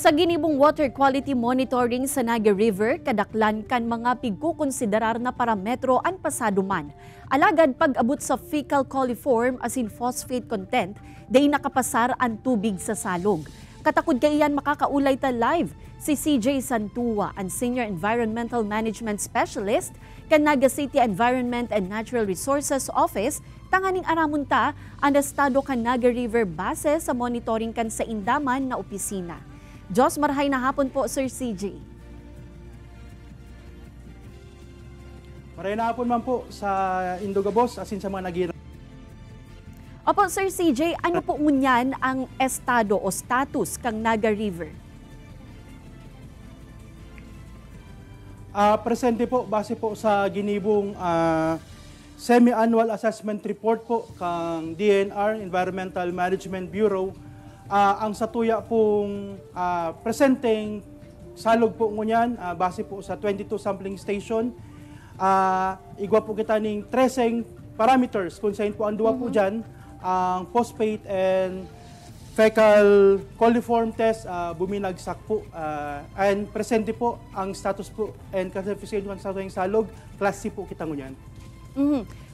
Sa ginibong water quality monitoring sa Naga River, kadaklan kan mga pigkukonsiderar na parametro ang pasado man. Alagad pag-abot sa fecal coliform as in phosphate content, day nakapasar ang tubig sa salog. Katakod kaiyan makakaulay ta live si CJ Santua, ang Senior Environmental Management Specialist kan Naga City Environment and Natural Resources Office, tanganing aramon ta ang estado kan Naga River base sa monitoring kan sa Indaman na opisina. Diyos marhay na hapon po, Sir CJ. Marhay na hapon man po sa Indogabos asin sa mga nagira. Opo, Sir CJ, ano po ngunyan ang estado o status kang Naga River? Presente po, base po sa ginibong semi-annual assessment report po kang DNR, Environmental Management Bureau, ang satuya pong presenteng salog po ngunyan, base po sa 22 sampling station, igwa po kita ng 13 parameters kung saan po ang duwa po dyan, ang phosphate and fecal coliform test buminagsak po, and presente po ang status po and classification ng sa salog, class C po kita ngunyan.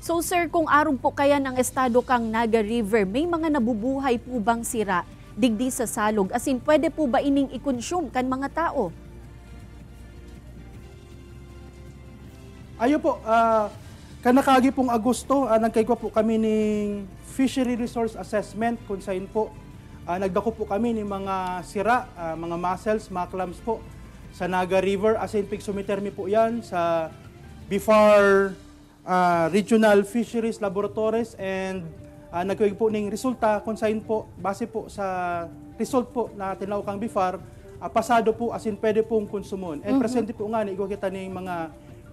So sir, kung aron po kaya ng estado kang Naga River, may mga nabubuhay po bang sira digdi sa salog? As in, pwede po ba ining i-consume kan mga tao? Ayo po, kanakagi pong Agosto, nagkaigwa po kami ng Fishery Resource Assessment kung saan po nagdako po kami ng mga sira, mga mussels, mga clams po sa Naga River. As in, pigsometermi po yan sa BIFAR Regional Fisheries Laboratories, and nagkuwig po ng resulta kung saan po, base po sa result po na tinaw kang BIFAR, pasado po as in pwede pong konsumon. And presente po nga, igwa kita ng mga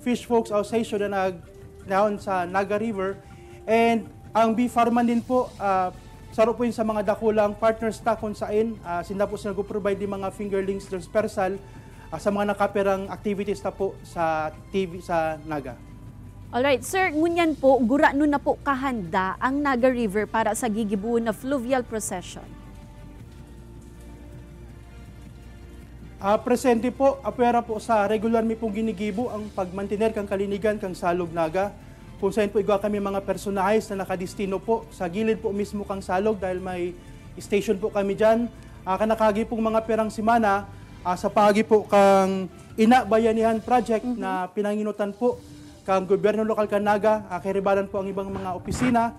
Fish Folks Association na nagnaon sa Naga River. And ang BIFAR man din po, saro po yun sa mga dakulang partners ta kung saan, sinda po sila nag-provide ng mga fingerlings dispersal sa mga nakaperang activities na po sa TV sa Naga. Alright, sir, ngunyan po, gura nun na po kahanda ang Naga River para sa gigibuon na fluvial procession? Presente po, apera po sa regular mi pong ginigibo ang pagmantiner kang kalinigan kang salog Naga. Kung saan po igwa kami mga personahes na nakadistino po sa gilid po mismo kang salog dahil may station po kami dyan. Kanakagi pong mga perang simana sa pagi po kang Ina Bayanihan Project na pinanginutan po kang gobyerno lokal kang Naga, kiribalan po ang ibang mga opisina,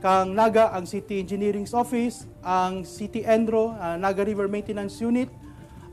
kang Naga, ang City Engineering Office, ang City Enro, Naga River Maintenance Unit,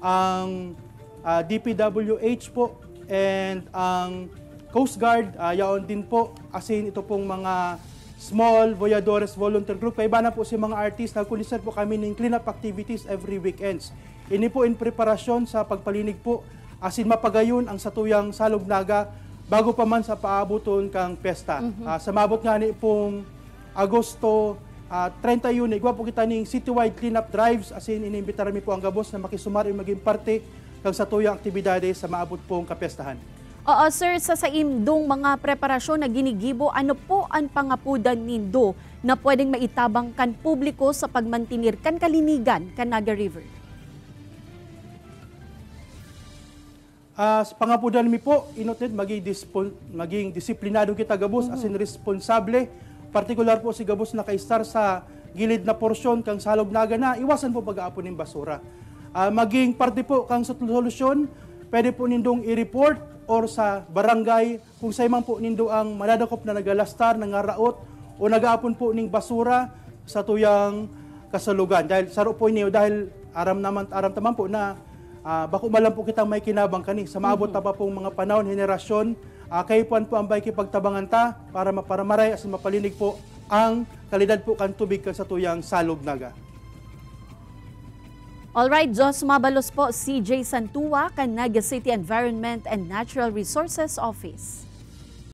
ang DPWH po, and ang Coast Guard, yaon din po, asin ito pong mga small voyadores volunteer group. Kaya iba na po si mga artist, nagkulisan po kami ng cleanup activities every weekends. Ini po in preparasyon sa pagpalinig po, asin mapagayon ang satuyang salog Naga, bago pa man sa paabuton kang pesta. Sa mabot nga ni pong Agosto 31, igwa po kita ng citywide cleanup drives, as in inimbitar mi po ang gabos na makisumar yung maging parte kang sa tuyang aktibidades sa maabot pong kapestahan. Oo sir, sa saimdong mga preparasyon na ginigibo, ano po ang pangapudan nindo na pwedeng maitabang kan publiko sa pagmantinir kan kalinigan kan Naga River? Sa pangapudan mi po, inotet maging disiplinado kita gabos, as in responsable, partikular po si gabos na kaistar sa gilid na porsyon kang salog Naga na iwasan po pag-aapon ng basura. Maging parte po kang solusyon, pwede po nindong i-report or sa barangay kung sa man po nindo ang madadakop na nagalastar, nangaraot o nag-aapon po ng basura sa tuyang kasalugan. Dahil saro po niyo, dahil aram taman po na bako malam po kitang may kinabang kani sa maabot na pa pong mga panahon, henerasyon, kayo po ang baiki pagtabangan ta para maray as mapalinig po ang kalidad po kan tubig kan sa tuyang salog Naga. Alright, Diyos mabalos po, CJ Santua kan Naga City Environment and Natural Resources Office.